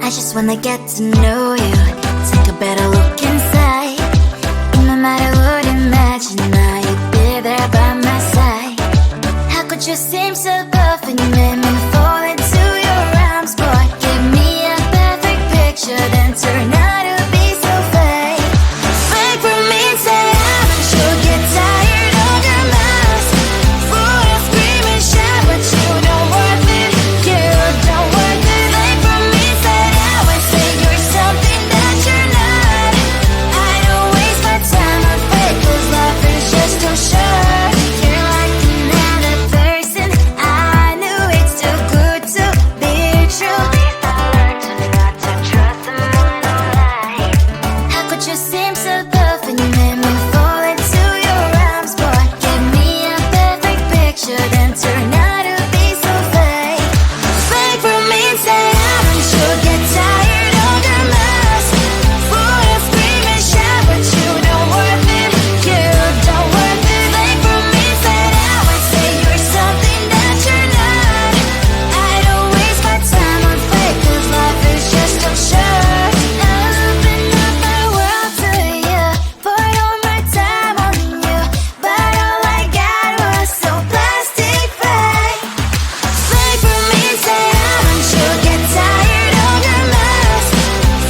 I just wanna get to know you. Take a better look inside. In my mind I would imagine that you'd be there by my side. How could you seem so good when you made me fall into your arms, boy? Give me a perfect picture, then turn out to be so fake. Fake for me, say I'm sure get tired of your mask. Full of scream and shout, but you don't worth it. You don't worth it. Fake for me, say I would say you're something that you're not. I don't waste my time on fake, 'cause life is just too short. You're like another person. I knew it's too good to be true. I learned to not to trust someone online. How could you seem so tough when you made me fall into your arms, boy? Give me a perfect picture, then turn out to be so fake. Fake for me, say I'm sure get tired of your mask. Full of scream and shout, but you don't worth it. You don't worth it. Fake for me, say I would say you're something that you're not. I don't waste my time on fake, 'cause life is just too short. I open up my world to you, poured all my time on you, but all I got was so plastic fake. Fake for me, say I'm sure get tired of your mask.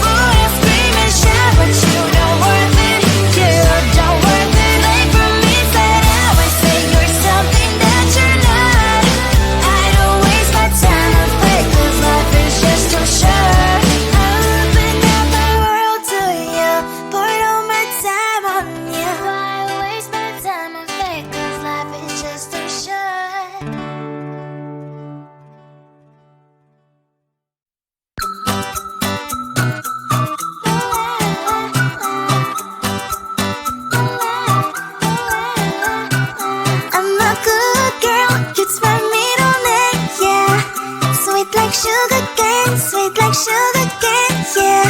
Full of scream and shout, but you don't worth it. You don't worth it. Fake for me, say I would say you're something that you're not. I don't waste my time on fake, 'cause life is just too short. I opened up my world to you, poured all my time on you. Why waste my time on fake, 'cause life is just too short. I'm a good girl, it's my middle name, yeah. Sweet like sugar cane, sweet like sugar cane, yeah.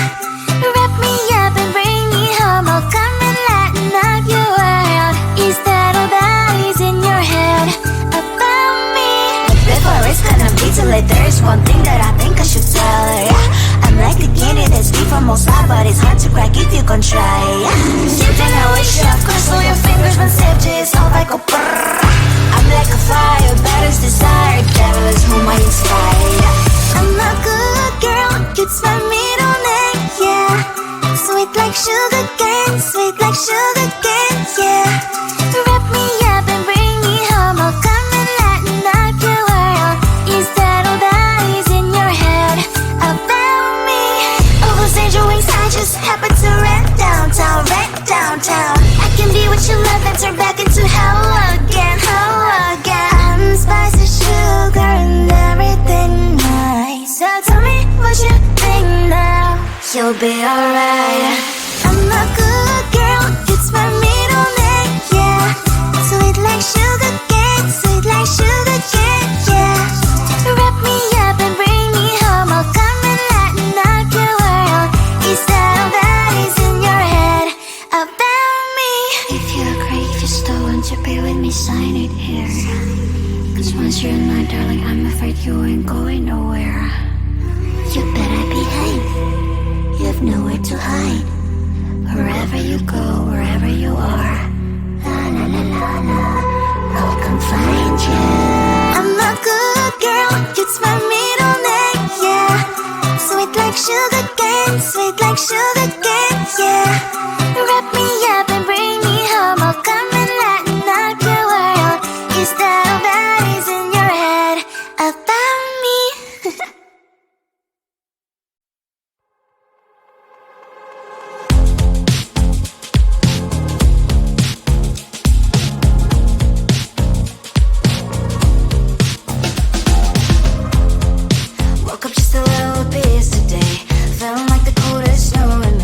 Wrap me up and bring me home, I'll come and lighten up your world. Is that all that is in your head about me? Before it's gonna be too late, there is one thing that I think I should tell her, yeah. I'm like the candy that's deep from outside, but it's hard to crack if you can try, yeah. Something I wish you have crossed all your fingers when safety is off, I go brrrr. I'm like a fire, balance desire, devil is whom I inspire, yeah. I'm a good girl, it's my middle name, yeah. Sweet like sugar cane, sweet like sugar cane, yeah. Wrap me up and bring me home, I'll come and lighten up your world. Is that all that is in your head about me? All those angel wings I just happen to rent downtown, I can be what you love and turn back into hell again, I'm spicy sugar and everything nice. So tell me what you think now, you'll be alright. I'm a good girl, it's my middle name, yeah. Sweet like sugar cane, sweet like sugar cane, yeah. Wrap me up and bring me home, I'll come and lighten up your world. Is that all that is in your head about me? If you agree, if you still want to be with me, sign it here. 'Cause once you're mine, darling, I'm afraid you ain't going nowhere. You better behave, you have nowhere to hide. Wherever you go, wherever you are, la la la la la, I'll come find you. I'm a good girl, it's my middle name, yeah. Sweet like sugar cane, sweet like sugar cane, yeah. Wrap me up and bring me home, I'll come and lighten up your world. Is that all that is in your head about me? Woke up just a little pissed today, feeling like the coldest snow in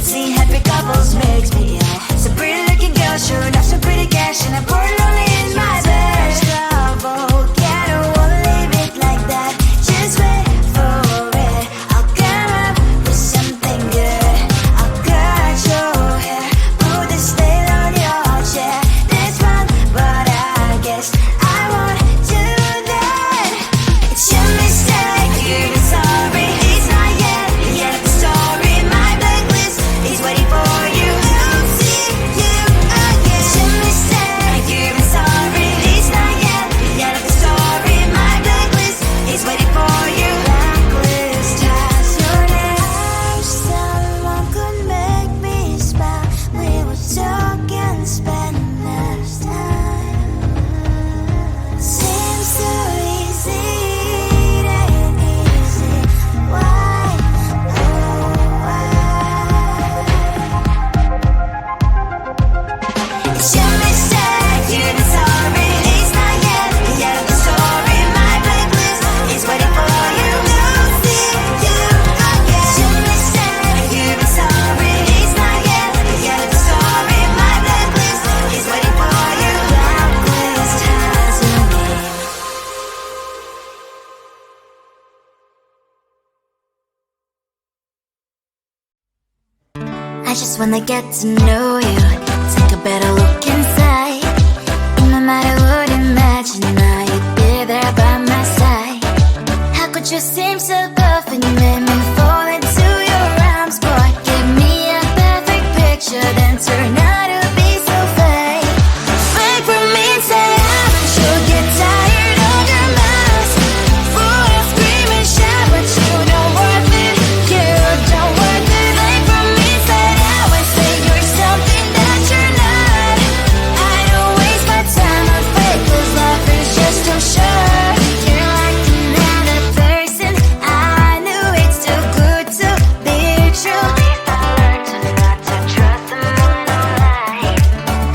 Seeing happy couples makes me ill. So pretty looking girl, sure enough, so pretty cash, and I'm bored lonely in my bed. Trouble, yeah, I don't wanna leave it like that. Just wait for it. I'll come up with something good. I'll cut your hair, put this veil on your chair. That's fun, but I guess I won't do that. It's your mistake, you're sorry. It's not yet the end of the story. My blacklist is waiting for you. I'll see you again. It's your mistake, you're sorry. It's not yet the end of the story. My blacklist is waiting for you. Blacklist has your name. Someone could make me smile. We would talk and spend less time. Seems so easy, it ain't easy. Why? Oh, why? It's your mistake, you're sorry. It's not yet the end of the story. My blacklist is waiting for you. I'll see you again. It's your mistake, you're sorry. It's not yet the end of the story. My blacklist is waiting for you. Blacklist has your name. I just wanna get to know you. Take a better look inside. No matter what, imagine now you'd be there by my side. How could you seem so buff when you made me fall into your arms, boy? Give me a perfect picture, then turn out to be so fake. Fake for me and say haven't you get tired of your mess? Full of scream and shout, but you don't worth it. You don't worth it. Fake for me and say that when say you're something that you're not. I don't waste my time on fake, 'cause life is just too short. You're like another person. I knew it's too good to be true. I learned to not to trust someone online.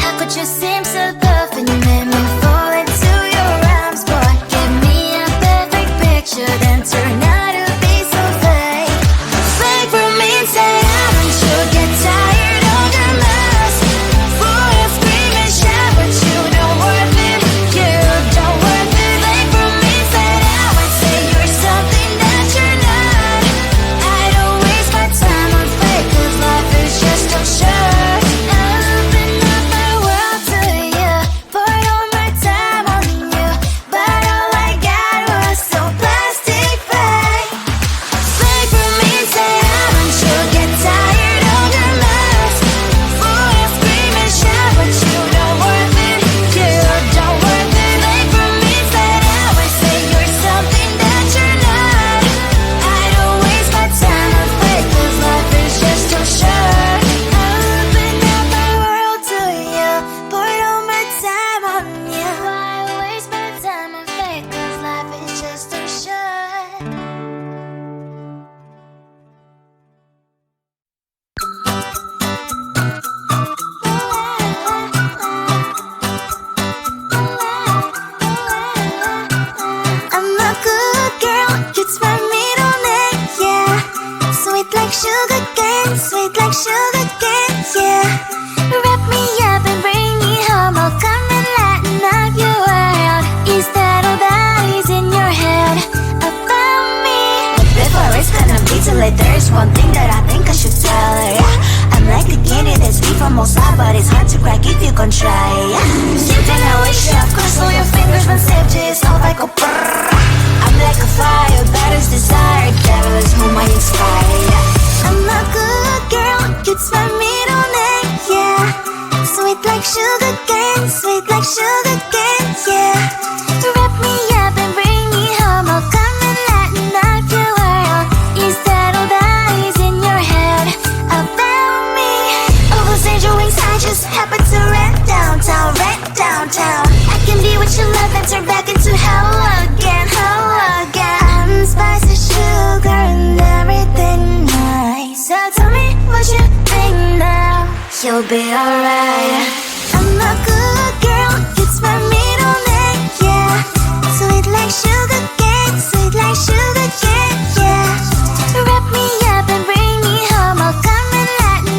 How could you seem so tough when you made me fall into your arms, boy? Give me a perfect picture, then turn out to be so fake. Fake for me and say haven't you get tired of your mess? Full of scream and shout, but you don't worth it. You don't worth it. Fake for me and say that when say you're something that you're not. I don't waste my time on fake, 'cause life is just too short. Open up my world to you, poured all my time on you, but all I got was so plastic fake. Fake for me and say haven't you get tired of your mess? Full of scream and shout, but you don't worth it. You don't worth it. Fake for me and say that when say you're something that you're not. I don't waste my time on fake, 'cause life is just too short. Open up my world to you, poured all my time on you. Why waste my time on fake, 'cause life is just too short. I'm a good girl, it's my middle name, yeah. Sweet like sugar cane, sweet like sugar cane, yeah. Wrap me up and bring me home, I'll come and lighten up your world. Is that all that is in your head about me? But before it's gonna be too late, there's one thing that I think I should tell her, yeah. I'm like the candy that's sweet from outside, but it's hard to crack if you can try, yeah. Something I wish you, of course, all your fingers when safety is off, I go brrrr. I'm like a fire, that is desire, devil is whom I inspire, yeah. I'm a good girl, it's my middle name, yeah. Sweet like sugar cane, sweet like sugar cane, yeah. Wrap me up and bring me home, I'll come and lighten up your world. Is that all that is in your head about me? All those angel wings I just happen to rent downtown, rent downtown. I can be what you love and turn back into hell again, hell again. I'm spicy sugar and everything nice. So tell me what you think now. You'll be alright. I'm a good girl, it's my middle name, yeah. Sweet like sugar cane, sweet like sugar cane, yeah. Wrap me up and bring me home, I'll come and lighten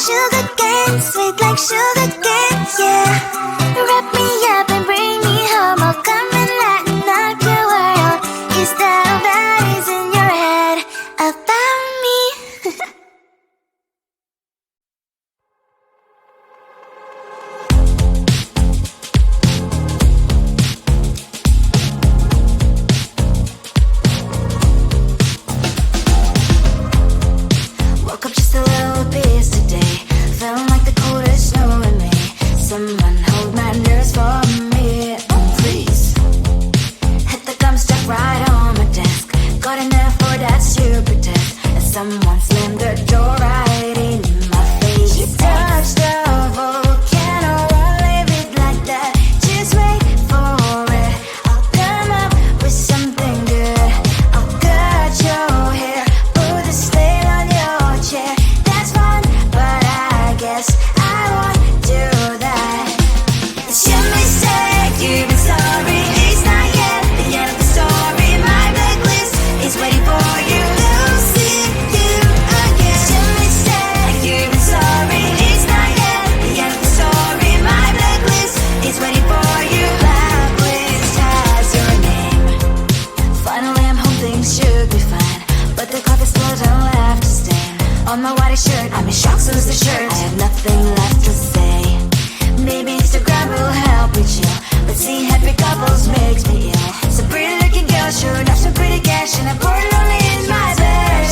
sugar cane, sweet like sugar cane, yeah. Wrap me up and bring me home, I'll come and lighten up your world. Is that all that is in your head about me? Woke up just a little pissed today, feeling like the coldest snow in me. Someone hold my nerves for me, oh please. Hit the gum stuck right on my desk, got in there for that super test, and someone slammed the door right in my face. You touched a volcano, won't leave it like that, just wait for it. I'll come up with something good, I'll cut your hair, put a slate on your chair. That's fun, but I guess I won't do that. Should we say you've been sorry? It's not yet the end of the story. My blacklist is waiting for you. I'll see you again. Should we say you've been sorry? It's not yet the end of the story. My blacklist is waiting for you. Blacklist has your name. Finally I'm home, things should be fine, but the coffee still don't left to stain on my white shirt. I'm in shock, so is the shirt. I have nothing left to say. Maybe Instagram will help me chill, but seeing happy couples makes me ill. Some pretty looking girl showed up some pretty cash, and I'm bored lonely in my bed.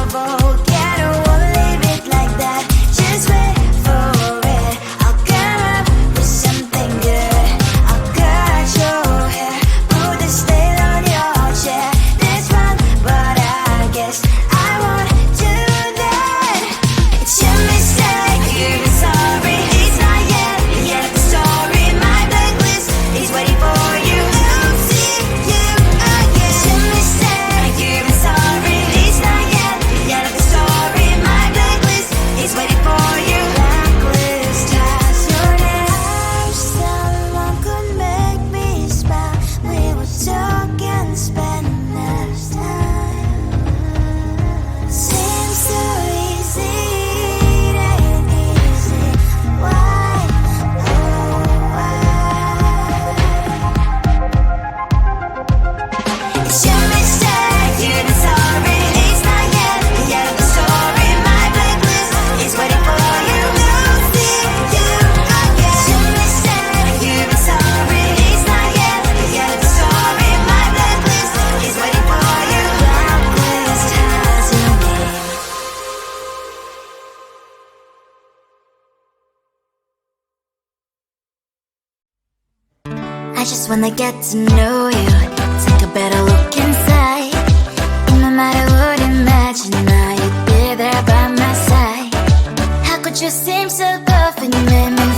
Volcano, won't leave it like that, just wait for it. I'll come up with something good, I'll cut your hair, put the slate on your chair. That's fun, but I guess I won't do that. It's your mistake, you've been sorry. It's not yet the end of the story. My blacklist is waiting for you. I'll see you again. It's your mistake, you've been sorry. It's not yet the end of the story. My blacklist is waiting for you. Blacklist has your name. I wish someone could make me smile. We would talk and spend less time. Seems so easy, it ain't easy. Why, oh why? It's your mistake, you've been sorry. It's not yet the end of the story. My blacklist is waiting for you. I'll see you again. It's your mistake, you've been sorry. It's not yet the end of the story. My blacklist is waiting for you. Blacklist has your name. I just wanna get to know you, take a better look inside. In my mind I would imagine now you'd be there by my side. How could you seem so perfect, you made me